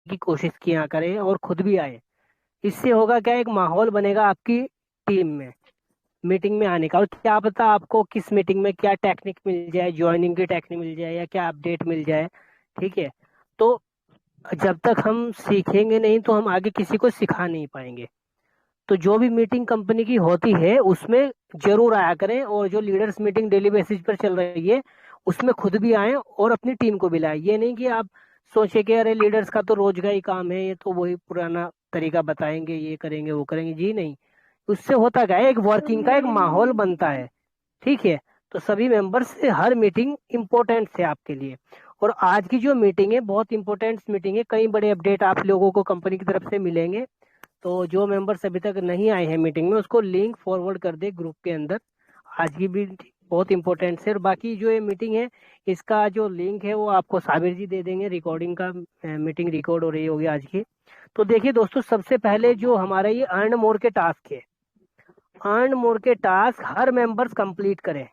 की कोशिश किया करें और खुद भी आए। इससे होगा क्या, एक माहौल बनेगा आपकी टीम में मीटिंग में आने का। और क्या पता आपको किस मीटिंग में क्या टेक्निक मिल जाए, ज्वाइनिंग की टेक्निक मिल जाए या क्या अपडेट मिल जाए। ठीक है। तो जब तक हम सीखेंगे नहीं तो हम आगे किसी को सिखा नहीं पाएंगे। तो जो भी मीटिंग कंपनी की होती है उसमें जरूर आया करें, और जो लीडर्स मीटिंग डेली बेसिस पर चल रही है उसमें खुद भी आए और अपनी टीम को भी लाए। ये नहीं कि आप सोचे कि अरे लीडर्स का तो रोज का ही काम है, ये तो वही पुराना तरीका बताएंगे, ये करेंगे वो करेंगे। जी नहीं। उससे होता क्या है, एक वर्किंग का एक माहौल बनता है। ठीक है। तो सभी मेंबर्स से हर मीटिंग इम्पोर्टेंट है आपके लिए। और आज की जो मीटिंग है बहुत इंपॉर्टेंट मीटिंग है, कई बड़े अपडेट आप लोगों को कंपनी की तरफ से मिलेंगे। तो जो मेंबर्स अभी तक नहीं आए हैं मीटिंग में उसको लिंक फॉरवर्ड कर दे ग्रुप के अंदर। आज की भी बहुत इंपॉर्टेंट है। और बाकी जो ये मीटिंग है इसका जो लिंक है वो आपको साबिर जी दे देंगे, रिकॉर्डिंग का। मीटिंग रिकॉर्ड हो रही होगी आज की। तो देखिए दोस्तों, सबसे पहले जो हमारा ये अर्न मोर के टास्क है, अर्न मोर के टास्क हर मेंबर्स कंप्लीट करें,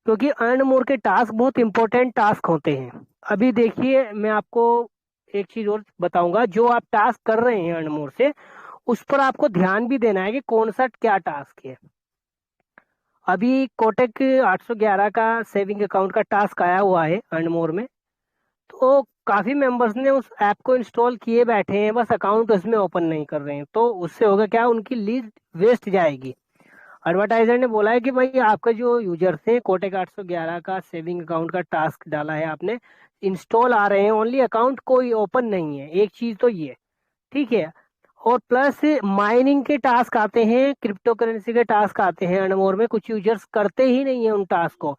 क्योंकि अर्न मोर के टास्क बहुत इंपॉर्टेंट टास्क होते हैं। अभी देखिए मैं आपको एक चीज और बताऊंगा, जो आप टास्क कर रहे हैं अर्न मोर से उस पर आपको ध्यान भी देना है कि कौन सा क्या टास्क है। अभी कोटक 811 का सेविंग अकाउंट का टास्क आया हुआ है अर्नमोर में। तो काफी मेंबर्स ने उस ऐप को इंस्टॉल किए बैठे हैं, बस अकाउंट उसमें ओपन नहीं कर रहे हैं। तो उससे होगा क्या, उनकी लीड वेस्ट जाएगी। एडवर्टाइजर ने बोला है कि भाई आपका जो यूजर्स हैं, कोटक 811 का सेविंग अकाउंट का टास्क डाला है आपने, इंस्टॉल आ रहे हैं ओनली, अकाउंट कोई ओपन नहीं है। एक चीज तो ये। ठीक है। और प्लस माइनिंग के टास्क आते हैं, क्रिप्टो करेंसी के टास्क आते हैं अनमोल में, कुछ यूजर्स करते ही नहीं है उन टास्क को,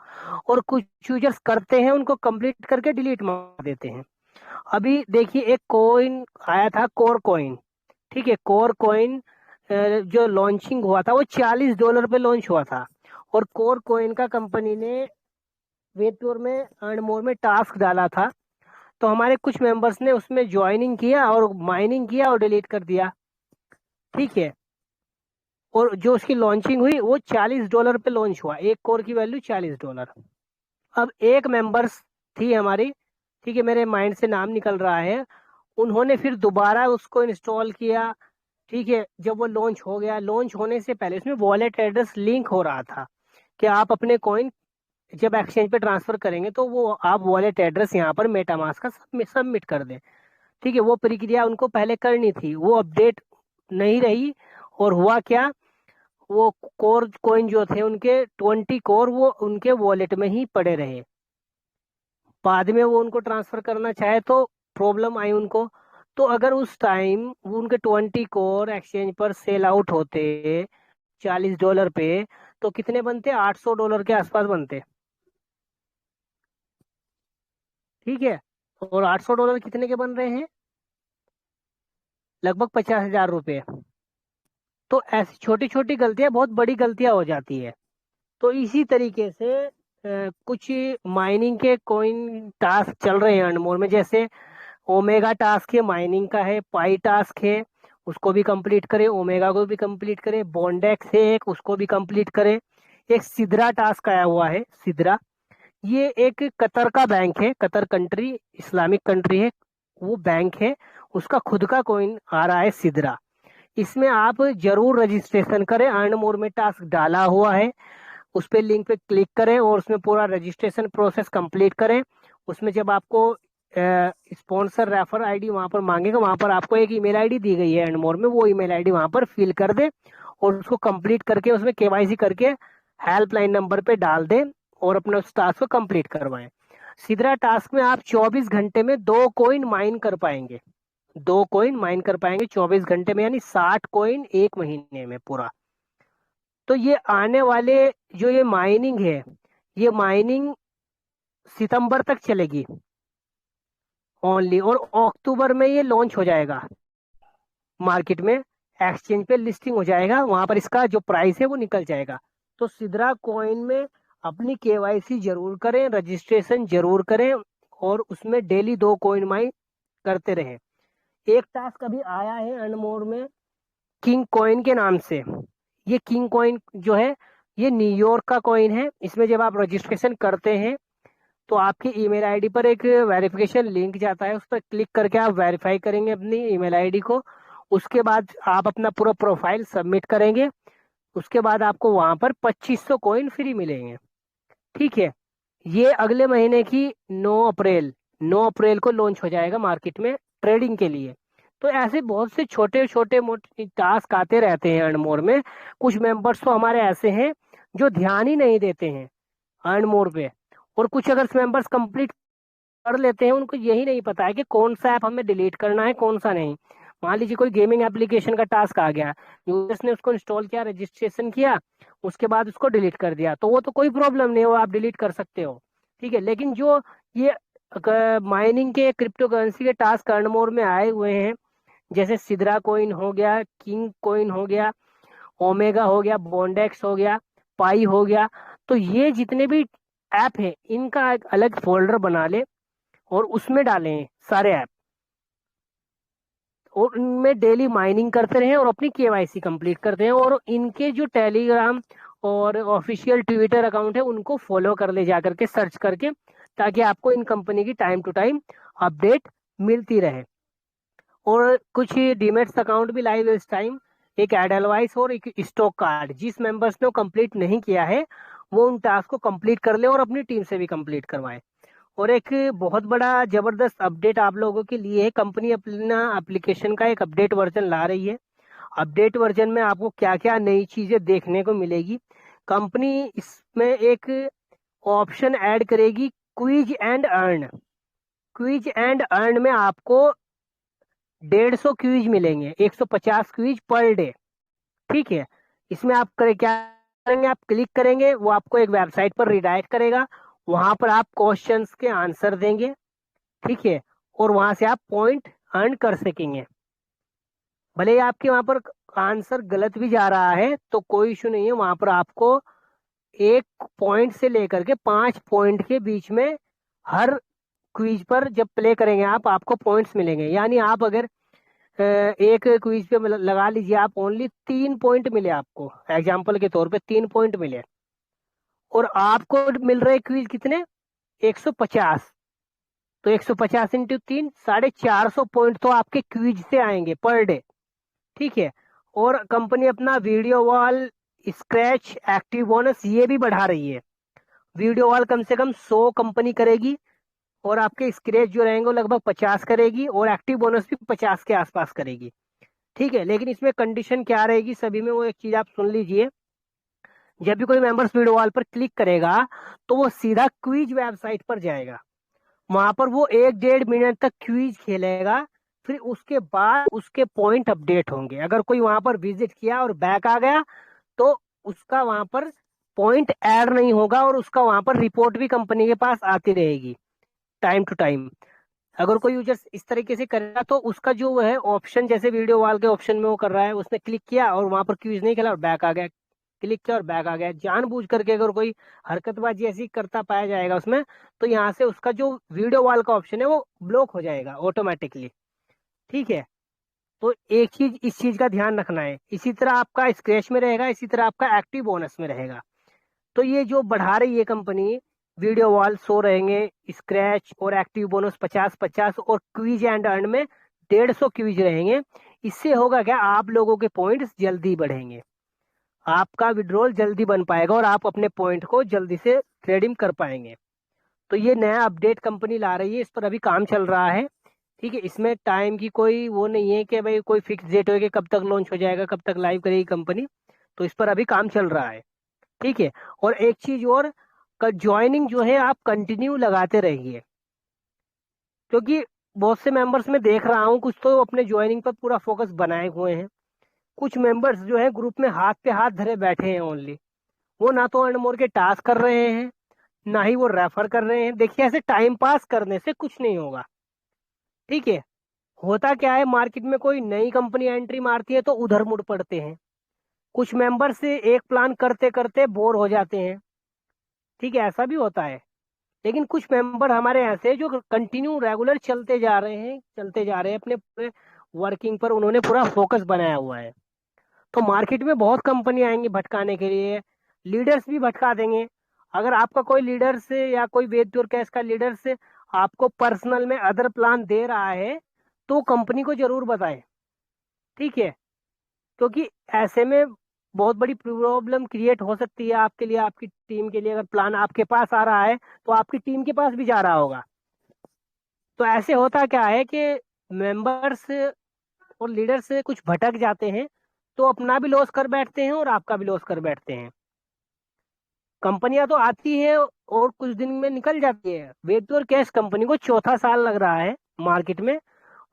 और कुछ यूजर्स करते हैं उनको कंप्लीट करके डिलीट मार देते हैं। अभी देखिए एक कोइन आया था, कोर कोइन। ठीक है। कोर कोइन जो लॉन्चिंग हुआ था वो $40 पे लॉन्च हुआ था। और कोर कोइन का कंपनी ने वेटूर में अर्नमोर में टास्क डाला था। तो हमारे कुछ मेंबर्स ने उसमें ज्वाइनिंग किया और माइनिंग किया और डिलीट कर दिया। ठीक है। और जो उसकी लॉन्चिंग हुई वो $40 पे लॉन्च हुआ, एक कोर की वैल्यू $40। अब एक मेंबर्स थी हमारी, ठीक है, मेरे माइंड से नाम निकल रहा है, उन्होंने फिर दोबारा उसको इंस्टॉल किया। ठीक है। जब वो लॉन्च हो गया, लॉन्च होने से पहले उसमें वॉलेट एड्रेस लिंक हो रहा था कि आप अपने कॉइन जब एक्सचेंज पे ट्रांसफर करेंगे तो वो आप वॉलेट एड्रेस यहाँ पर मेटामास्क का सबमिट कर दें। ठीक है। वो प्रक्रिया उनको पहले करनी थी, वो अपडेट नहीं रही। और हुआ क्या, वो कोर कॉइन जो थे उनके 20 कोर वो उनके वॉलेट में ही पड़े रहे। बाद में वो उनको ट्रांसफर करना चाहे तो प्रॉब्लम आई उनको। तो अगर उस टाइम उनके 20 कोर एक्सचेंज पर सेल आउट होते $40 पे, तो कितने बनते, $800 के आसपास बनते। ठीक है। और $800 कितने के बन रहे हैं, लगभग 50,000 रुपये। तो ऐसी छोटी छोटी गलतियां बहुत बड़ी गलतियां हो जाती है। तो इसी तरीके से कुछ माइनिंग के कोइन टास्क चल रहे हैं अनमोल में, जैसे ओमेगा टास्क है, माइनिंग का है, पाई टास्क है, उसको भी कंप्लीट करें, ओमेगा को भी कंप्लीट करें, बॉन्डेक्स है एक, उसको भी कंप्लीट करें। एक सिद्रा टास्क आया हुआ है, सिद्रा। ये एक कतर का बैंक है, कतर कंट्री इस्लामिक कंट्री है, वो बैंक है, उसका खुद का कोइन आ रहा है सिद्रा। इसमें आप जरूर रजिस्ट्रेशन करें, अर्न मोर में टास्क डाला हुआ है, उस पे लिंक पे क्लिक करें और उसमें पूरा रजिस्ट्रेशन प्रोसेस कंप्लीट करें। उसमें जब आपको स्पॉन्सर रेफर आईडी वहां पर मांगेगा, वहां पर आपको एक ईमेल आईडी दी गई है एंडमोर में, वो ईमेल आईडी वहां पर फिल कर दे और उसको कंप्लीट करके उसमें केवाईसी करके हेल्पलाइन नंबर पे डाल दें और अपने उस टास्क को कंप्लीट करवाएं। सीधरा टास्क में आप 24 घंटे में 2 कोइन माइन कर पाएंगे, 2 कोइन माइन कर पाएंगे 24 घंटे में, यानी 60 कोइन एक महीने में पूरा। तो ये आने वाले जो ये माइनिंग है, ये माइनिंग सितंबर तक चलेगी ओनली, और अक्टूबर में ये लॉन्च हो जाएगा मार्केट में, एक्सचेंज पे लिस्टिंग हो जाएगा, वहां पर इसका जो प्राइस है वो निकल जाएगा। तो सिद्रा कॉइन में अपनी केवाईसी जरूर करें, रजिस्ट्रेशन जरूर करें, और उसमें डेली 2 कोइन माइन करते रहें। एक टास्क अभी आया है अनमोड में, किंग कॉइन के नाम से। ये किंग कॉइन जो है ये न्यूयॉर्क का कॉइन है। इसमें जब आप रजिस्ट्रेशन करते हैं तो आपकी ईमेल आईडी पर एक वेरिफिकेशन लिंक जाता है, उस पर क्लिक करके आप वेरीफाई करेंगे अपनी ईमेल आईडी को। उसके बाद आप अपना पूरा प्रोफाइल सबमिट करेंगे। उसके बाद आपको वहां पर 2500 कॉइन फ्री मिलेंगे। ठीक है, ये अगले महीने की 9 अप्रैल को लॉन्च हो जाएगा मार्केट में ट्रेडिंग के लिए। तो ऐसे बहुत से छोटे छोटे मोटे टास्क आते रहते हैं अर्नमोर में। कुछ मेंबर्स तो हमारे ऐसे हैं जो ध्यान ही नहीं देते हैं अर्नमोर पे, और कुछ अगर मेंबर्स कंप्लीट कर लेते हैं उनको यही नहीं पता है कि कौन सा ऐप हमें डिलीट करना है कौन सा नहीं। मान लीजिए कोई गेमिंग एप्लीकेशन का टास्क आ गया, यूजर्स ने उसको इंस्टॉल किया, रजिस्ट्रेशन किया, उसके बाद उसको डिलीट कर दिया, तो वो तो कोई प्रॉब्लम नहीं है, वो आप डिलीट कर सकते हो। ठीक है, लेकिन जो ये माइनिंग के क्रिप्टो करेंसी के टास्क अर्नमोर में आए हुए हैं, जैसे सिद्रा कोइन हो गया, किंग कोइन हो गया, ओमेगा हो गया, बॉन्डेक्स हो गया, पाई हो गया, तो ये जितने भी ऐप है इनका एक अलग फोल्डर बना ले और उसमें डालें सारे ऐप, और इनमें डेली माइनिंग करते रहें और अपनी केवाईसी कंप्लीट करते हैं, और इनके जो टेलीग्राम और ऑफिशियल ट्विटर अकाउंट है उनको फॉलो कर ले जा करके सर्च करके, ताकि आपको इन कंपनी की टाइम टू टाइम अपडेट मिलती रहे। और कुछ डीमेट्स अकाउंट भी लाइव है इस टाइम, एक एडलवाइस और एक स्टॉक कार्ड। जिस मेंबर्स ने कंप्लीट नहीं किया है वो उन टास्क को कंप्लीट कर ले और अपनी टीम से भी कंप्लीट करवाए। और एक बहुत बड़ा जबरदस्त अपडेट आप लोगों के लिए है, कंपनी अपना एप्लीकेशन का एक अपडेट वर्जन ला रही है। अपडेट वर्जन में आपको क्या क्या नई चीजें देखने को मिलेगी। कंपनी इसमें एक ऑप्शन ऐड करेगी, quiz and earn. Quiz and earn में आपको 150 क्विज मिलेंगे, 150 क्विज पर डे। ठीक है, इसमें आप क्या करेंगे, आप क्लिक करेंगे, वो आपको एक वेबसाइट पर रिडायरेक्ट करेगा, वहां पर आप क्वेश्चंस के आंसर देंगे। ठीक है, और वहां से आप पॉइंट अर्न कर सकेंगे। भले ही आपके वहां पर आंसर गलत भी जा रहा है तो कोई इशू नहीं है, वहां पर आपको 1 पॉइंट से लेकर के 5 पॉइंट के बीच में हर क्विज पर जब प्ले करेंगे आप, आपको पॉइंट्स मिलेंगे। यानी आप अगर एक क्विज पे लगा लीजिए आप ओनली 3 पॉइंट मिले आपको, एग्जाम्पल के तौर पे 3 पॉइंट मिले, और आपको मिल रहे क्विज कितने, 150। तो 150 इंटू 3, 450 पॉइंट तो आपके क्विज से आएंगे पर डे। ठीक है, और कंपनी अपना video wall, scratch, active bonus ये भी बढ़ा रही है। वीडियो वॉल कम से कम 100 कंपनी करेगी, और आपके स्क्रैच जो रहेंगे वो लगभग 50 करेगी, और एक्टिव बोनस भी 50 के आसपास करेगी। ठीक है, लेकिन इसमें कंडीशन क्या रहेगी सभी में, वो एक चीज आप सुन लीजिए। जब भी कोई मेंबर्स वीडियो वॉल पर क्लिक करेगा तो वो सीधा क्विज वेबसाइट पर जाएगा, वहां पर वो 1 डेढ़ मिनट तक क्विज खेलेगा, फिर उसके बाद उसके पॉइंट अपडेट होंगे। अगर कोई वहां पर विजिट किया और बैक आ गया तो उसका वहां पर पॉइंट ऐड नहीं होगा, और उसका वहां पर रिपोर्ट भी कंपनी के पास आती रहेगी टाइम टू टाइम। अगर कोई यूजर इस तरीके से करेगा तो उसका जो है ऑप्शन, जैसे वीडियो वॉल के ऑप्शन में वो कर रहा है, उसने क्लिक किया और वहां पर क्यूज नहीं खेला और बैक आ गया, क्लिक किया और बैक आ गया, जानबूझ करके अगर कोई हरकतबाजी ऐसी करता पाया जाएगा उसमें, तो यहाँ से उसका जो वीडियो वॉल का ऑप्शन है वो ब्लॉक हो जाएगा ऑटोमेटिकली। ठीक है, तो एक चीज, इस चीज का ध्यान रखना है। इसी तरह आपका स्क्रैच में रहेगा, इसी तरह आपका एक्टिव बोनस में रहेगा। तो ये जो बढ़ा रही है कंपनी, वीडियो वॉल 100 रहेंगे, स्क्रैच और एक्टिव बोनस 50-50, और क्विज एंड अर्न में 150 क्विज रहेंगे। इससे होगा क्या, आप लोगों के पॉइंट्स जल्दी बढ़ेंगे, आपका विड्रॉल जल्दी बन पाएगा, और आप अपने पॉइंट को जल्दी से ट्रेडिंग कर पाएंगे। तो ये नया अपडेट कंपनी ला रही है, इस पर अभी काम चल रहा है। ठीक है, इसमें टाइम की कोई वो नहीं है कि भाई कोई फिक्स डेट हो कि कब तक लॉन्च हो जाएगा, कब तक लाइव करेगी कंपनी। तो इस पर अभी काम चल रहा है। ठीक है, और एक चीज और, ज्वाइनिंग जो है आप कंटिन्यू लगाते रहिए, क्योंकि बहुत से मेंबर्स में देख रहा हूँ कुछ तो अपने ज्वाइनिंग पर पूरा फोकस बनाए हुए हैं, कुछ मेंबर्स जो है ग्रुप में हाथ पे हाथ धरे बैठे हैं ओनली। वो ना तो अर्न मोर के टास्क कर रहे हैं, ना ही वो रेफर कर रहे हैं। देखिए, ऐसे टाइम पास करने से कुछ नहीं होगा। ठीक है, होता क्या है, मार्केट में कोई नई कंपनी एंट्री मारती है तो उधर मुड़ पड़ते हैं, कुछ मेंबर से एक प्लान करते करते बोर हो जाते हैं। ठीक है, ऐसा भी होता है। लेकिन कुछ मेंबर हमारे ऐसे हैं जो कंटिन्यू रेगुलर चलते जा रहे हैं अपने पूरे वर्किंग पर, उन्होंने पूरा फोकस बनाया हुआ है। तो मार्केट में बहुत कंपनी आएंगी भटकाने के लिए, लीडर्स भी भटका देंगे। अगर आपका कोई लीडर से या कोई वेद योर कैश का लीडर से आपको पर्सनल में अदर प्लान दे रहा है तो कंपनी को जरूर बताएं, ठीक है। क्योंकि ऐसे में बहुत बड़ी प्रॉब्लम क्रिएट हो सकती है आपके लिए, आपकी टीम के लिए। अगर प्लान आपके पास आ रहा है तो आपकी टीम के पास भी जा रहा होगा। तो ऐसे होता क्या है कि मेंबर्स और लीडर से कुछ भटक जाते हैं, तो अपना भी लॉस कर बैठते हैं और आपका भी लॉस कर बैठते हैं। कंपनियां तो आती है और कुछ दिन में निकल जाती है। वेद और कैश कंपनी को चौथा साल लग रहा है मार्केट में,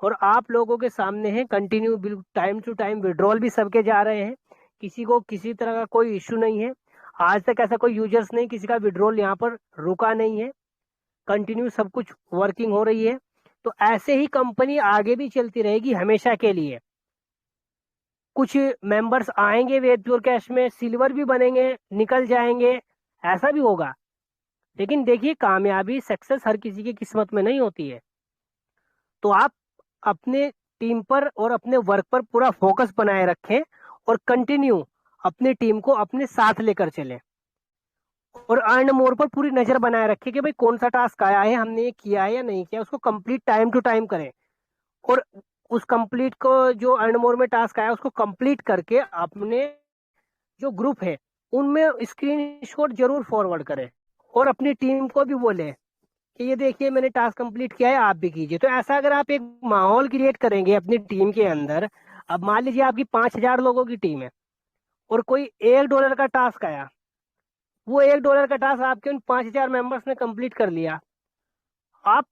और आप लोगों के सामने है continue time to time withdrawal भी सबके जा रहे हैं। किसी को किसी तरह का कोई इश्यू नहीं है। आज तक ऐसा कोई यूजर्स नहीं, किसी का विड्रॉल यहाँ पर रुका नहीं है। कंटिन्यू सब कुछ वर्किंग हो रही है। तो ऐसे ही कंपनी आगे भी चलती रहेगी हमेशा के लिए। कुछ मेंबर्स आएंगे वेद प्योर कैश में, सिल्वर भी बनेंगे, निकल जाएंगे, ऐसा भी होगा। लेकिन देखिए, कामयाबी सक्सेस हर किसी की किस्मत में नहीं होती है। तो आप अपने टीम पर और अपने वर्क पर पूरा फोकस बनाए रखें और कंटिन्यू अपनी टीम को अपने साथ लेकर चलें। और अर्न मोर पर पूरी नजर बनाए रखें कि भाई कौन सा टास्क आया है, हमने ये किया है या नहीं किया, उसको कंप्लीट टाइम टू टाइम करें। और उस कंप्लीट को, जो अर्न मोर में टास्क आया उसको कंप्लीट करके अपने जो ग्रुप है उनमें स्क्रीनशॉट जरूर फॉरवर्ड करें। और अपनी टीम को भी बोले कि ये देखिए मैंने टास्क कंप्लीट किया है, आप भी कीजिए। तो ऐसा अगर आप एक माहौल क्रिएट करेंगे अपनी टीम के अंदर, अब मान लीजिए आपकी 5,000 लोगों की टीम है और कोई $1 का टास्क आया, वो $1 का टास्क आपके उन 5,000 मेंबर्स ने कंप्लीट कर लिया। आप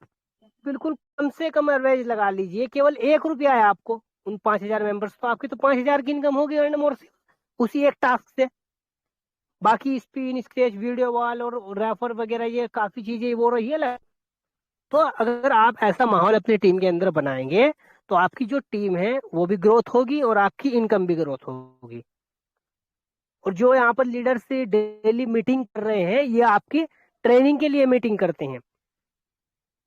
बिल्कुल कम से कम एवरेज लगा लीजिए, केवल ₹1 है आपको उन 5,000 मेंबर्स, तो आपकी तो 5,000 की इनकम होगी अर्न मोर से, उसी एक टास्क से। बाकी स्पिन स्क्रैच वीडियो वॉल और रेफर वगैरह ये काफी चीजें वो रही है। तो अगर आप ऐसा माहौल अपनी टीम के अंदर बनाएंगे तो आपकी जो टीम है वो भी ग्रोथ होगी और आपकी इनकम भी ग्रोथ होगी। और जो यहाँ पर लीडर से डेली मीटिंग कर रहे हैं, ये आपकी ट्रेनिंग के लिए मीटिंग करते हैं।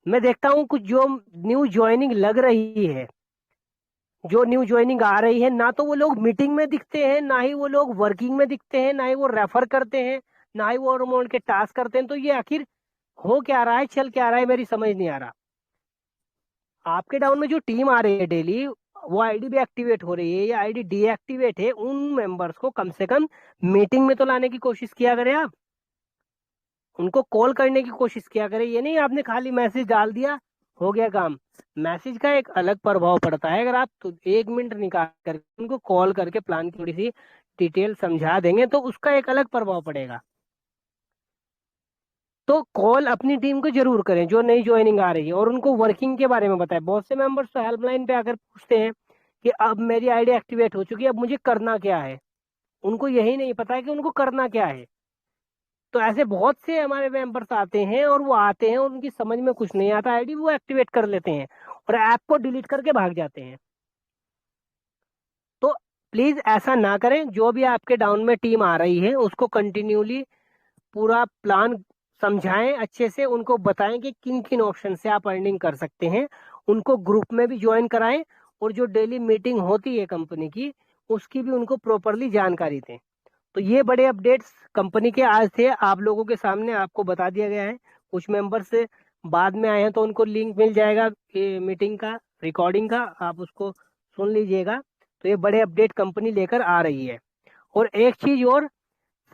मैं देखता हूँ कुछ जो न्यू ज्वाइनिंग लग रही है, जो न्यू ज्वाइनिंग आ रही है, ना तो वो लोग मीटिंग में दिखते हैं, ना ही वो लोग वर्किंग में दिखते हैं, ना ही वो रेफर करते हैं, ना ही वो अमाउंट के टास्क करते हैं। तो ये आखिर हो क्या रहा है, चल क्या रहा है, मेरी समझ नहीं आ रहा। आपके डाउन में जो टीम आ रही है डेली, वो आईडी भी एक्टिवेट हो रही है या आईडी डीएक्टिवेट है, उन मेंबर्स को कम से कम मीटिंग में तो लाने की कोशिश किया करें आप। उनको कॉल करने की कोशिश किया करें। ये नहीं आपने खाली मैसेज डाल दिया हो गया काम। मैसेज का एक अलग प्रभाव पड़ता है। अगर आप तो 1 मिनट निकाल कर उनको कॉल करके प्लान की थोड़ी सी डिटेल समझा देंगे तो उसका एक अलग प्रभाव पड़ेगा। तो कॉल अपनी टीम को जरूर करें जो नई ज्वाइनिंग आ रही है, और उनको वर्किंग के बारे में बताएं। बहुत से मेंबर्स तो हेल्पलाइन पे आकर पूछते हैं कि अब मेरी आईडी एक्टिवेट हो चुकी है, अब मुझे करना क्या है। उनको यही नहीं पता है कि उनको करना क्या है। तो ऐसे बहुत से हमारे मेंबर्स आते हैं और वो आते हैं और उनकी समझ में कुछ नहीं आता आईडी, वो एक्टिवेट कर लेते हैं और ऐप को डिलीट करके भाग जाते हैं। तो प्लीज ऐसा ना करें। जो भी आपके डाउन में टीम आ रही है उसको कंटिन्यूली पूरा प्लान समझाएं, अच्छे से उनको बताएं कि किन किन ऑप्शन से आप अर्निंग कर सकते हैं। उनको ग्रुप में भी ज्वाइन कराएं और जो डेली मीटिंग होती है कंपनी की, उसकी भी उनको प्रॉपरली जानकारी दें। तो ये बड़े अपडेट्स कंपनी के आज थे, आप लोगों के सामने आपको बता दिया गया है। कुछ मेंबर से बाद में आए हैं तो उनको लिंक मिल जाएगा मीटिंग का, रिकॉर्डिंग का, आप उसको सुन लीजिएगा। तो ये बड़े अपडेट कंपनी लेकर आ रही है। और एक चीज और,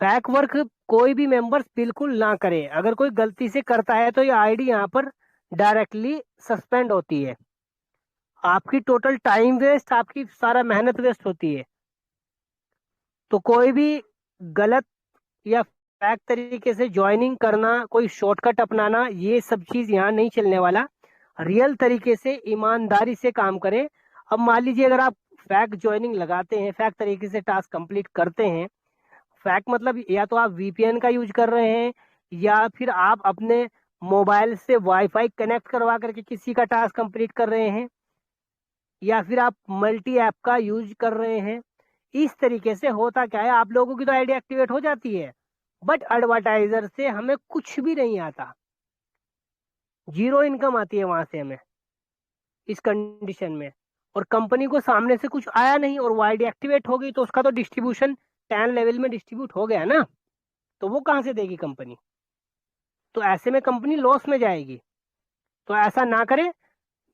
फैक वर्क कोई भी मेंबर्स बिल्कुल ना करे। अगर कोई गलती से करता है तो ये आईडी यहाँ पर डायरेक्टली सस्पेंड होती है। आपकी टोटल टाइम वेस्ट, आपकी सारा मेहनत वेस्ट होती है। तो कोई भी गलत या फैक तरीके से ज्वाइनिंग करना, कोई शॉर्टकट अपनाना, ये सब चीज यहाँ नहीं चलने वाला। रियल तरीके से ईमानदारी से काम करें। अब मान लीजिए अगर आप फैक ज्वाइनिंग लगाते हैं, फैक तरीके से टास्क कंप्लीट करते हैं, फैक मतलब या तो आप वीपीएन का यूज कर रहे हैं या फिर आप अपने मोबाइल से वाईफाई कनेक्ट करवा करके किसी का टास्क कंप्लीट कर रहे हैं, या फिर आप मल्टी ऐप का यूज कर रहे हैं। इस तरीके से होता क्या है, आप लोगों की तो आईडी एक्टिवेट हो जाती है बट एडवर्टाइजर से हमें कुछ भी नहीं आता, जीरो इनकम आती है वहां से हमें इस कंडीशन में। और कंपनी को सामने से कुछ आया नहीं और वो आईडी एक्टिवेट हो गई, तो उसका तो डिस्ट्रीब्यूशन 10 लेवल में डिस्ट्रीब्यूट हो गया ना, तो वो कहाँ से देगी कंपनी। तो ऐसे में कंपनी लॉस में जाएगी। तो ऐसा ना करें,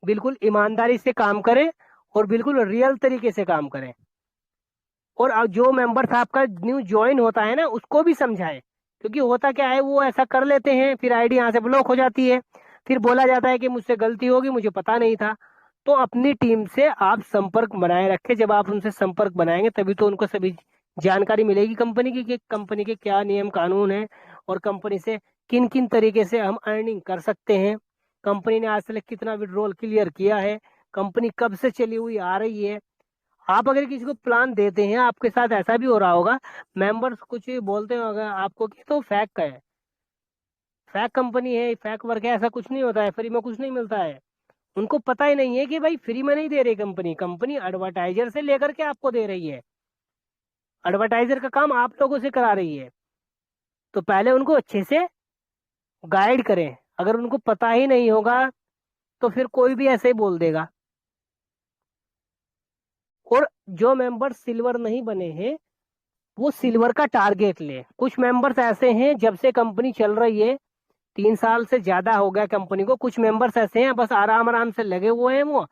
बिल्कुल ईमानदारी से काम करें और बिल्कुल रियल तरीके से काम करें। और अब जो मेंबर्स आपका न्यू ज्वाइन होता है ना, उसको भी समझाएं। क्योंकि होता क्या है, वो ऐसा कर लेते हैं, फिर आईडी यहाँ से ब्लॉक हो जाती है, फिर बोला जाता है कि मुझसे गलती होगी, मुझे पता नहीं था। तो अपनी टीम से आप संपर्क बनाए रखें। जब आप उनसे संपर्क बनाएंगे तभी तो उनको सभी जानकारी मिलेगी कंपनी की, कि कंपनी के क्या नियम कानून है और कंपनी से किन किन तरीके से हम अर्निंग कर सकते हैं, कंपनी ने आज तक कितना विड्रॉल क्लियर किया है, कंपनी कब से चली हुई आ रही है। आप अगर किसी को प्लान देते हैं, आपके साथ ऐसा भी हो रहा होगा, मेंबर्स कुछ बोलते होंगे आपको कि तो फेक का है, फेक कंपनी है, फेक वर्क है, ऐसा कुछ नहीं होता है, फ्री में कुछ नहीं मिलता है। उनको पता ही नहीं है कि भाई फ्री में नहीं दे रही कंपनी, कंपनी एडवर्टाइजर से लेकर के आपको दे रही है, एडवर्टाइजर का काम आप लोगों से करा रही है। तो पहले उनको अच्छे से गाइड करें। अगर उनको पता ही नहीं होगा तो फिर कोई भी ऐसे ही बोल देगा। और जो मेंबर सिल्वर नहीं बने हैं, वो सिल्वर का टारगेट ले। कुछ मेंबर्स ऐसे हैं, जब से कंपनी चल रही है, 3 साल से ज्यादा हो गया कंपनी को, कुछ मेंबर्स ऐसे हैं बस आराम आराम से लगे हुए हैं, वो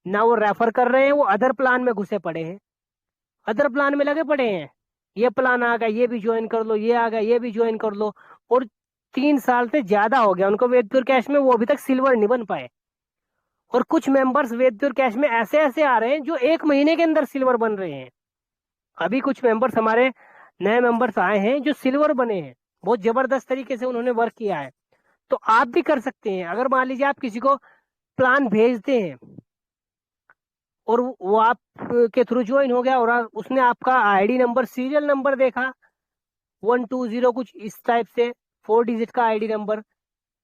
ना वो रेफर कर रहे हैं, वो अदर प्लान में घुसे पड़े हैं, अदर प्लान में लगे पड़े हैं। ये प्लान आ गया, ये भी ज्वाइन कर लो, ये आ गया, ये भी ज्वाइन कर लो। और 3 साल से ज्यादा हो गया उनको वेदपुर कैश में, वो अभी तक सिल्वर नहीं बन पाए। और कुछ मेंबर्स वेदपुर कैश में ऐसे ऐसे आ रहे हैं जो 1 महीने के अंदर सिल्वर बन रहे हैं। अभी कुछ मेंबर्स हमारे नए मेंबर्स आए हैं जो सिल्वर बने हैं, बहुत जबरदस्त तरीके से उन्होंने वर्क किया है। तो आप भी कर सकते हैं। अगर मान लीजिए आप किसी को प्लान भेजते हैं और वो आप के थ्रू ज्वाइन हो गया, और उसने आपका आईडी नंबर, सीरियल नंबर देखा, 120 कुछ इस टाइप से, 4 डिजिट का आईडी नंबर,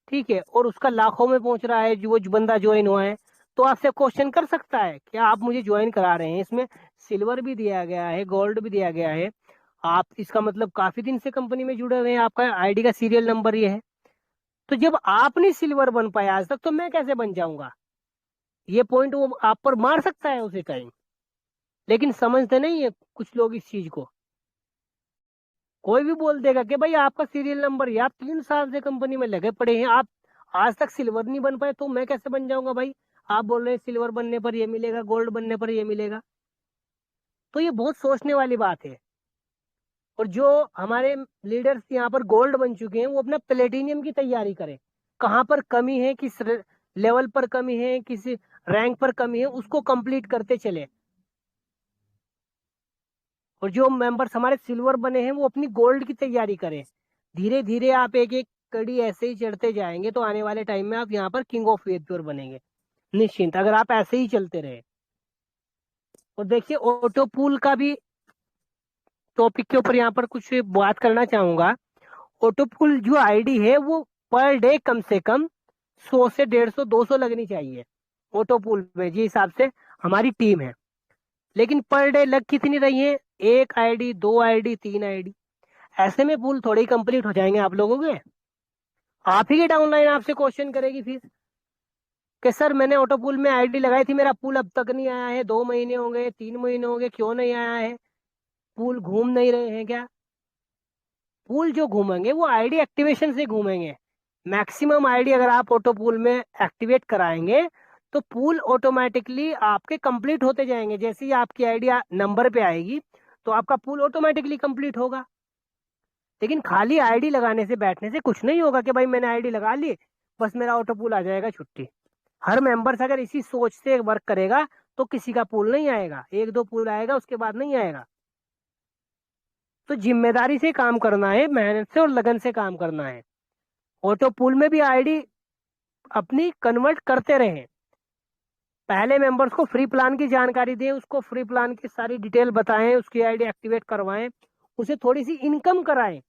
ठीक है, और उसका लाखों में पहुंच रहा है जो वो बंदा ज्वाइन हुआ है, तो आपसे क्वेश्चन कर सकता है क्या आप मुझे ज्वाइन करा रहे हैं, इसमें सिल्वर भी दिया गया है, गोल्ड भी दिया गया है, आप इसका मतलब काफी दिन से कंपनी में जुड़े हुए हैं, आपका आईडी का सीरियल नंबर ये है। तो जब आप नहीं सिल्वर बन पाए आज तक, तो मैं कैसे बन जाऊंगा? ये पॉइंट वो आप पर मार सकता है उसी टाइम। लेकिन समझते नहीं है कुछ लोग इस चीज को। कोई भी बोल देगा कि भाई आपका सीरियल नंबर, या आप 3 साल से कंपनी में लगे पड़े हैं, आप आज तक सिल्वर नहीं बन पाए, तो मैं कैसे बन जाऊंगा भाई? आप बोल रहे हैं सिल्वर बनने पर ये मिलेगा, गोल्ड बनने पर ये मिलेगा। तो ये बहुत सोचने वाली बात है। और जो हमारे लीडर्स यहाँ पर गोल्ड बन चुके हैं, वो अपना प्लेटिनियम की तैयारी करें। कहाँ पर कमी है, किस लेवल पर कमी है, किस रैंक पर कमी है, उसको कंप्लीट करते चले। और जो मेंबर्स हमारे सिल्वर बने हैं, वो अपनी गोल्ड की तैयारी करें। धीरे धीरे आप एक एक कड़ी ऐसे ही चढ़ते जाएंगे, तो आने वाले टाइम में आप यहाँ पर किंग ऑफ वेदपुर बनेंगे निश्चिंत, अगर आप ऐसे ही चलते रहे। और देखिए, ऑटो पूल का भी टॉपिक के ऊपर यहाँ पर कुछ बात करना चाहूंगा। ऑटो पूल जो आईडी है, वो पर डे कम से कम 100 से 150 200 लगनी चाहिए ऑटो पूल में, जिस हिसाब से हमारी टीम है। लेकिन पर डे लग कितनी रही है? 1 आईडी, 2 आईडी, 3 आईडी, ऐसे में पूल थोड़े ही कंप्लीट हो जाएंगे आप लोगों के। आप ही की डाउनलाइन आपसे क्वेश्चन करेगी फिर कि सर मैंने ऑटो पूल में आईडी लगाई थी, मेरा पूल अब तक नहीं आया है, 2 महीने हो गए, 3 महीने हो गए, क्यों नहीं आया है? पूल घूम नहीं रहे हैं क्या? पूल जो घूमेंगे वो आईडी एक्टिवेशन से घूमेंगे। मैक्सिमम आईडी अगर आप ऑटो पूल में एक्टिवेट कराएंगे, तो पूल ऑटोमेटिकली आपके कंप्लीट होते जाएंगे। जैसे ही आपकी आईडी नंबर पे आएगी, तो आपका पूल ऑटोमेटिकली कंप्लीट होगा। लेकिन खाली आईडी लगाने से, बैठने से कुछ नहीं होगा कि भाई मैंने आईडी लगा ली, बस मेरा ऑटो पूल आ जाएगा, छुट्टी। हर मेंबर्स अगर इसी सोच से वर्क करेगा, तो किसी का पूल नहीं आएगा, 1 2 पूल आएगा, उसके बाद नहीं आएगा। तो जिम्मेदारी से काम करना है, मेहनत से और लगन से काम करना है। ऑटो पूल में भी आईडी अपनी कन्वर्ट करते रहें। पहले मेंबर्स को फ्री प्लान की जानकारी दें, उसको फ्री प्लान की सारी डिटेल बताएं, उसकी आईडी एक्टिवेट करवाएं, उसे थोड़ी सी इनकम कराएं,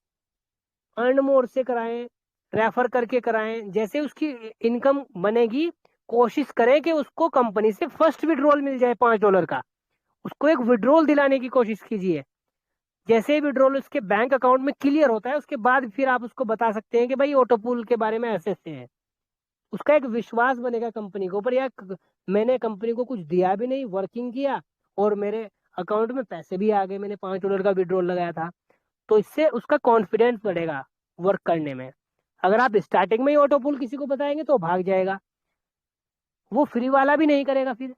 अर्न मोर से कराएं, रेफर करके कराएं। जैसे उसकी इनकम बनेगी, कोशिश करें कि उसको कंपनी से फर्स्ट विड्रॉल मिल जाए $5 का, उसको एक विड्रॉल दिलाने की कोशिश कीजिए। जैसे ही विड्रॉल उसके बैंक अकाउंट में क्लियर होता है, उसके बाद फिर आप उसको बता सकते हैं कि भाई ऑटो पूल के बारे में ऐसे ऐसे है। उसका एक विश्वास बनेगा कंपनी के ऊपर, या मैंने कंपनी को कुछ दिया भी नहीं, वर्किंग किया और मेरे अकाउंट में पैसे भी आ गए, मैंने $5 का विड्रॉल लगाया था। तो इससे उसका कॉन्फिडेंस बढ़ेगा वर्क करने में। अगर आप स्टार्टिंग में ही ऑटो पुल किसी को बताएंगे तो भाग जाएगा, वो फ्री वाला भी नहीं करेगा फिर,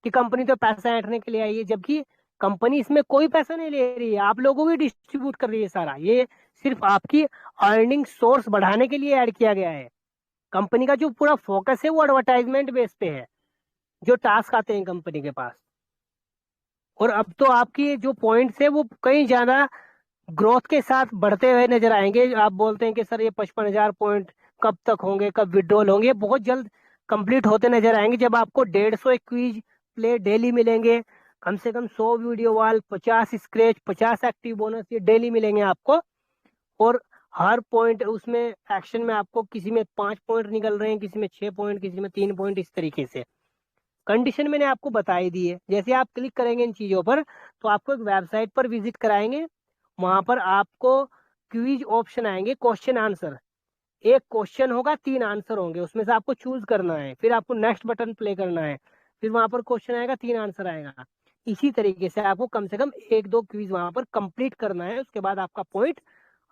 कि कंपनी तो पैसा ऐंठने के लिए आई है, जबकि कंपनी इसमें कोई पैसा नहीं ले रही है, आप लोगों को डिस्ट्रीब्यूट कर रही है सारा, ये सिर्फ आपकी अर्निंग सोर्स बढ़ाने के लिए ऐड किया गया है। कंपनी का जो पूरा फोकस है वो एडवर्टाइजमेंट बेस पे है, जो टास्क आते हैं कंपनी के पास। और अब तो आपकी जो पॉइंट्स है वो कहीं ज्यादा ग्रोथ के साथ बढ़ते हुए नजर आएंगे। आप बोलते हैं कि सर ये 55,000 पॉइंट कब तक होंगे, कब विड्रॉल होंगे, बहुत जल्द कंप्लीट होते नजर आएंगे, जब आपको 150 क्विज प्ले डेली मिलेंगे, कम से कम 100 video wall, 50 scratch, 50 active bonus, ये डेली मिलेंगे आपको। और हर पॉइंट उसमें एक्शन में आपको, किसी में 5 पॉइंट निकल रहे हैं, किसी में 6 पॉइंट, किसी में 3 पॉइंट, इस तरीके से कंडीशन मैंने आपको बताई दी है। जैसे आप क्लिक करेंगे इन चीजों पर तो आपको एक वेबसाइट पर विजिट कराएंगे, वहां पर आपको क्विज ऑप्शन आएंगे, क्वेश्चन आंसर, एक क्वेश्चन होगा 3 आंसर होंगे, उसमें से आपको चूज करना है, फिर आपको नेक्स्ट बटन प्ले करना है, फिर वहां पर क्वेश्चन आएगा, 3 आंसर आएगा। इसी तरीके से आपको कम से कम 1-2 क्विज वहां पर कंप्लीट करना है, उसके बाद आपका पॉइंट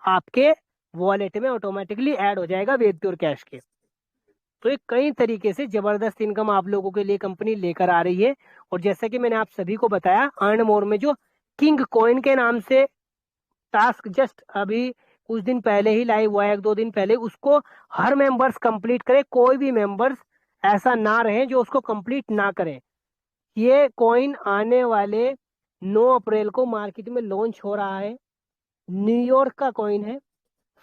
आपके वॉलेट में ऑटोमेटिकली ऐड हो जाएगा वेक्योर कैश के। तो ये कई तरीके से जबरदस्त इनकम आप लोगों के लिए कंपनी लेकर आ रही है। और जैसा कि मैंने आप सभी को बताया, अर्न मोर में जो किंग कॉइन के नाम से टास्क जस्ट अभी कुछ दिन पहले ही लाइव हुआ है, 1-2 दिन पहले, उसको हर मेंबर्स कंप्लीट करे, कोई भी मेंबर्स ऐसा ना रहे जो उसको कंप्लीट ना करे। ये कॉइन आने वाले 9 अप्रैल को मार्केट में लॉन्च हो रहा है, न्यूयॉर्क का कॉइन है,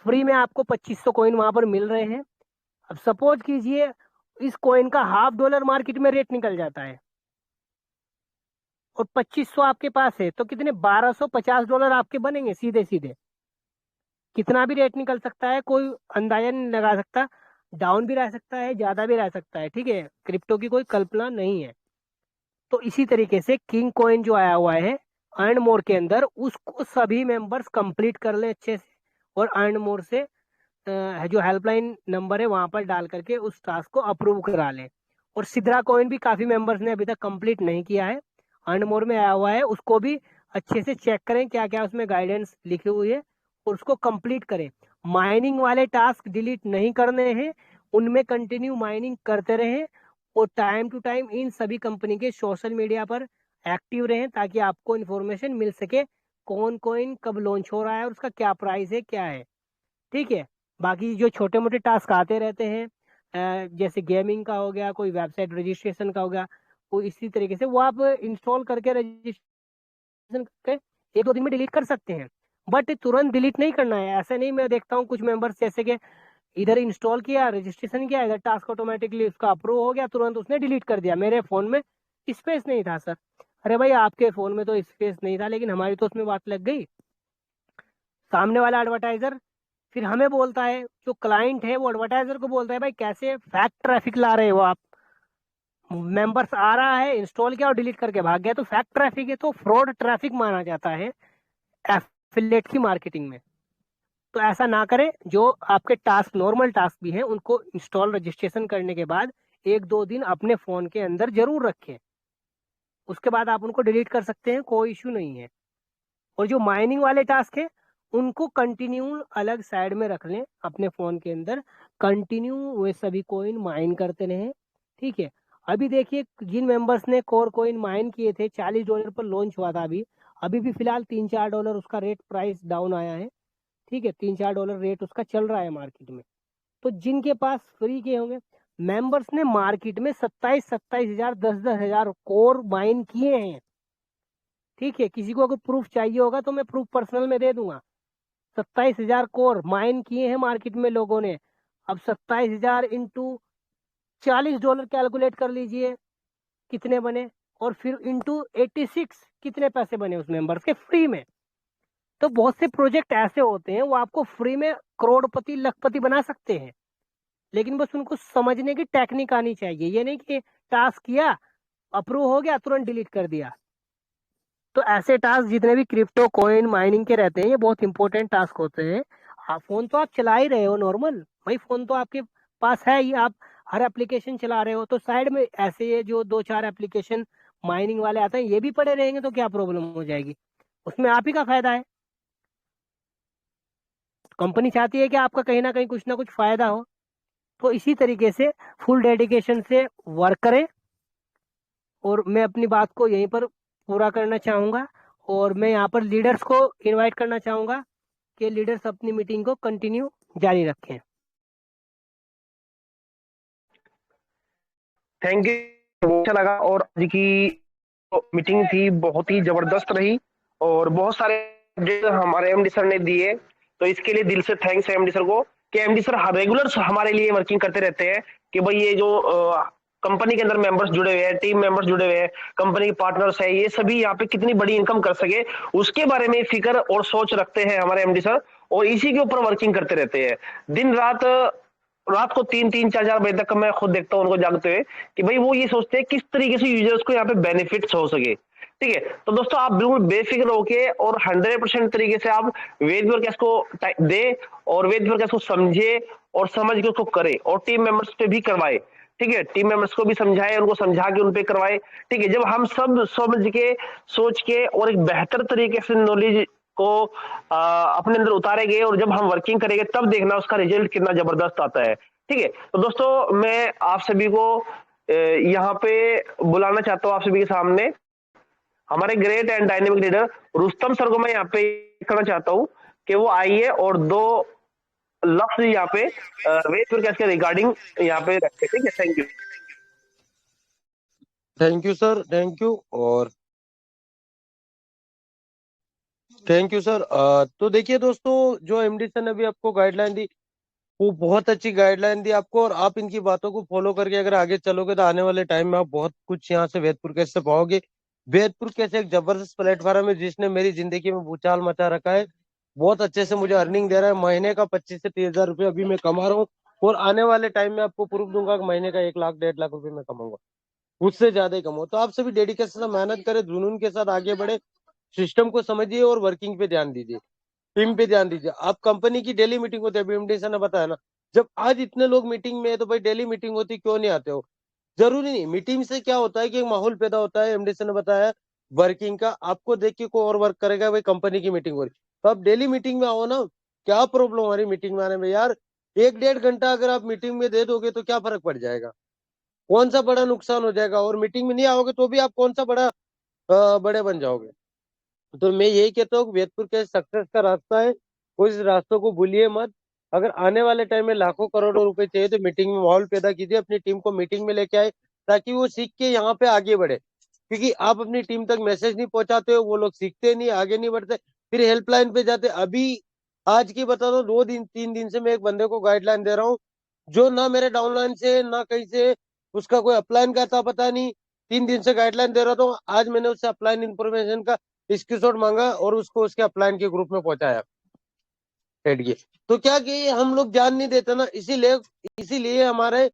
फ्री में आपको 2500 कॉइन वहां पर मिल रहे हैं। अब सपोज कीजिए इस कॉइन का $1/2 मार्केट में रेट निकल जाता है और 2500 आपके पास है, तो कितने $1250 आपके बनेंगे सीधे सीधे। कितना भी रेट निकल सकता है, कोई अंदाजा नहीं लगा सकता, डाउन भी रह सकता है, ज्यादा भी रह सकता है, ठीक है, क्रिप्टो की कोई कल्पना नहीं है। तो इसी तरीके से किंग कॉइन जो आया हुआ है अर्न मोर के अंदर, उसको सभी मेंबर्स कंप्लीट कर लें अच्छे से, और अर्न मोर से जो हेल्पलाइन नंबर है वहां पर डाल करके उस टास्क को अप्रूव करा लें। और सिद्रा कॉइन भी काफी मेंबर्स ने अभी तक कंप्लीट नहीं किया है, अर्न मोर में आया हुआ है, उसको भी अच्छे से चेक करें क्या क्या उसमें गाइडेंस लिखी हुई है और उसको कंप्लीट करें। माइनिंग वाले टास्क डिलीट नहीं करने हैं, उनमें कंटिन्यू माइनिंग करते रहें, और टाइम टू टाइम इन सभी कंपनी के सोशल मीडिया पर एक्टिव रहें, ताकि आपको इन्फॉर्मेशन मिल सके कौन कॉइन कब लॉन्च हो रहा है और उसका क्या प्राइस है, क्या है, ठीक है। बाकी जो छोटे मोटे टास्क आते रहते हैं, जैसे गेमिंग का हो गया, कोई वेबसाइट रजिस्ट्रेशन का हो गया, वो इसी तरीके से वो आप इंस्टॉल करके रजिस्ट्रेशन करके 1-2 दिन में डिलीट कर सकते हैं। बट तुरंत डिलीट नहीं करना है, ऐसा नहीं। मैं देखता हूँ कुछ मेंबर्स जैसे कि इधर इंस्टॉल किया, रजिस्ट्रेशन किया, इधर टास्क ऑटोमेटिकली उसका अप्रूव हो गया, तुरंत उसने डिलीट कर दिया, मेरे फोन में स्पेस नहीं था सर। अरे भाई आपके फोन में तो स्पेस नहीं था, लेकिन हमारी तो उसमें बात लग गई। सामने वाला एडवर्टाइजर फिर हमें बोलता है, जो क्लाइंट है वो एडवर्टाइजर को बोलता है, भाई कैसे फैक्ट ट्रैफिक ला रहे हो आप, मेंबर्स आ रहा है, इंस्टॉल किया और डिलीट करके भाग गया, तो फैक्ट ट्रैफिक है, तो फ्रॉड ट्रैफिक माना जाता है एफिलिएट की मार्केटिंग में। तो ऐसा ना करें, जो आपके टास्क नॉर्मल टास्क भी हैं उनको इंस्टॉल रजिस्ट्रेशन करने के बाद 1-2 दिन अपने फोन के अंदर जरूर रखें, उसके बाद आप उनको डिलीट कर सकते हैं, कोई इश्यू नहीं है। और जो माइनिंग वाले टास्क है उनको कंटिन्यू अलग साइड में रख लें अपने फोन के अंदर, कंटिन्यू वे सभी कोइन माइन करते रहें, ठीक है। अभी देखिए जिन मेंबर्स ने कोर कोइन माइन किए थे, $40 पर लॉन्च हुआ था, अभी अभी भी फिलहाल $3-4 उसका रेट प्राइस डाउन आया है, ठीक है, $3-4 रेट उसका चल रहा है मार्केट में। तो जिनके पास फ्री के होंगे, मेंबर्स ने मार्केट में 27,000 10,000 कोर माइन किए हैं, ठीक है। किसी को अगर प्रूफ चाहिए होगा तो मैं प्रूफ पर्सनल में दे दूंगा। 27,000 कोर माइन किए हैं मार्केट में लोगों ने। अब 27,000 इंटू $40 कैलकुलेट कर लीजिए कितने बने, और फिर इंटू 86 कितने पैसे बने उस मेंबर्स के फ्री में। तो बहुत से प्रोजेक्ट ऐसे होते हैं वो आपको फ्री में करोड़पति लखपति बना सकते हैं, लेकिन बस उनको समझने की टेक्निक आनी चाहिए। ये नहीं कि टास्क किया, अप्रूव हो गया, तुरंत डिलीट कर दिया। तो ऐसे टास्क जितने भी क्रिप्टो कॉइन माइनिंग के रहते हैं, ये बहुत इंपॉर्टेंट टास्क होते हैं। आप फोन तो आप चला ही रहे हो नॉर्मल, भाई फोन तो आपके पास है ही, आप हर एप्लीकेशन चला रहे हो, तो साइड में ऐसे ये जो 2-4 एप्लीकेशन माइनिंग वाले आते हैं ये भी पड़े रहेंगे तो क्या प्रॉब्लम हो जाएगी, उसमें आप ही का फायदा है। कंपनी चाहती है कि आपका कहीं ना कुछ फायदा हो। तो इसी तरीके से फुल डेडिकेशन से वर्क करें। और मैं अपनी बात को यहीं पर पूरा करना चाहूँगा। और मैं यहाँ पर लीडर्स को इनवाइट करना चाहूँगा कि लीडर्स अपनी मीटिंग को कंटिन्यू जारी रखें। थैंक यू, बहुत अच्छा लगा। और आज की मीटिंग थी बहुत ही जबरदस्त रही और बहुत सारे update हमारे एमडी सर ने दिए। तो इसके लिए दिल से थैंक्स है एमडी सर को कि एमडी सर रेगुलर हमारे लिए वर्किंग करते रहते हैं कि भाई ये जो कंपनी के अंदर मेंबर्स जुड़े हुए हैं, टीम मेंबर्स जुड़े हुए हैं, कंपनी के पार्टनर्स है, ये सभी यहाँ पे कितनी बड़ी इनकम कर सके उसके बारे में फिक्र और सोच रखते हैं हमारे एमडी सर। और इसी के ऊपर वर्किंग करते रहते हैं दिन रात। रात को 3-3, 4-4 बजे तक मैं खुद देखता हूँ उनको जागते हुए कि भाई वो ये सोचते हैं किस तरीके से यूजर्स को यहाँ पे बेनिफिट्स हो सके। ठीक है, तो दोस्तों आप बिल्कुल बेफिक्र होके और 100% तरीके से आप वेद फोरकास्ट को दे और वेद फोरकास्ट को समझे और समझ के उसको करे और टीम मेंबर्स पे भी करवाए। ठीक है, टीम मेंबर्स को भी समझाए, उनको समझा के उन पे करवाए। ठीक है, जब हम सब समझ के सोच के और एक बेहतर तरीके से नॉलेज को अपने अंदर उतारे गए और जब हम वर्किंग करेंगे तब देखना उसका रिजल्ट कितना जबरदस्त आता है। ठीक है, तो दोस्तों मैं आप सभी को यहाँ पे बुलाना चाहता हूँ आप सभी के सामने हमारे great and dynamic leader Rustam sir को मैं यहाँ पे करना चाहता हूँ कि वो आइए और दो लफ्ज यहाँ पे वेद फोरकास्ट के रिगार्डिंग यहाँ पे रखे। ठीक है, thank you. Thank you sir, thank you. और थैंक यू सर। तो देखिए दोस्तों, जो एमडी सर ने अभी आपको गाइडलाइन दी वो बहुत अच्छी गाइडलाइन दी आपको, और आप इनकी बातों को फॉलो करके अगर आगे चलोगे तो आने वाले टाइम में आप बहुत कुछ यहाँ से वेदपुर कैसे पाओगे। वेदपुर कैसे एक जबरदस्त प्लेटफॉर्म है जिसने मेरी जिंदगी में भूचाल मचा रखा है। बहुत अच्छे से मुझे अर्निंग दे रहा है, महीने का 25 से 30 हजार रुपये अभी मैं कमा रहा हूँ। और आने वाले टाइम में आपको प्रूफ दूंगा कि महीने का 1 लाख 1.5 लाख रुपए मैं कमाऊंगा, उससे ज्यादा ही कमाओ। तो आप सभी डेडिकेशन से मेहनत करें, जुनून के साथ आगे बढ़े, सिस्टम को समझिए और वर्किंग पे ध्यान दीजिए, टीम पे ध्यान दीजिए। आप कंपनी की डेली मीटिंग होती है, अभी एमडी सर ने बताया ना, जब आज इतने लोग मीटिंग में है तो भाई डेली मीटिंग होती, क्यों नहीं आते हो? जरूरी नहीं, मीटिंग से क्या होता है कि एक माहौल पैदा होता है। एमडी सर ने बताया वर्किंग का, आपको देख के कोई और वर्क करेगा, भाई कंपनी की मीटिंग हो रही तो आप डेली मीटिंग में आओ ना। क्या प्रॉब्लम हमारी मीटिंग में आने में यार? 1-1.5 घंटा अगर आप मीटिंग में दे दोगे तो क्या फर्क पड़ जाएगा? कौन सा बड़ा नुकसान हो जाएगा? और मीटिंग में नहीं आओगे तो भी आप कौन सा बड़े बन जाओगे? तो मैं यही कहता हूँ कि वेदपुर के सक्सेस का रास्ता है, वो इस रास्तों को भूलिए मत। अगर आने वाले टाइम में लाखों करोड़ों रुपए चाहिए तो मीटिंग में माहौल पैदा कीजिए, अपनी टीम को मीटिंग में लेके आए ताकि वो सीख के यहाँ पे आगे बढ़े। क्योंकि आप अपनी टीम तक मैसेज नहीं पहुंचाते हो, वो लोग सीखते नहीं, आगे नहीं बढ़ते, फिर हेल्पलाइन पे जाते। अभी आज की बता दो, 2 दिन 3 दिन से मैं एक बंदे को गाइडलाइन दे रहा हूँ जो ना मेरे डाउनलाइन से ना कहीं से उसका कोई अपलाइन का था, पता नहीं। 3 दिन से गाइडलाइन दे रहा था, आज मैंने उससे अपलाइन इन्फॉर्मेशन का स्क्रीनशॉट मांगा और उसको उसके अपलाइन के ग्रुप में पहुंचाया, ऐड किए। तो क्या कि हम लोग ध्यान नहीं देते ना, इसीलिए इसीलिए हमारे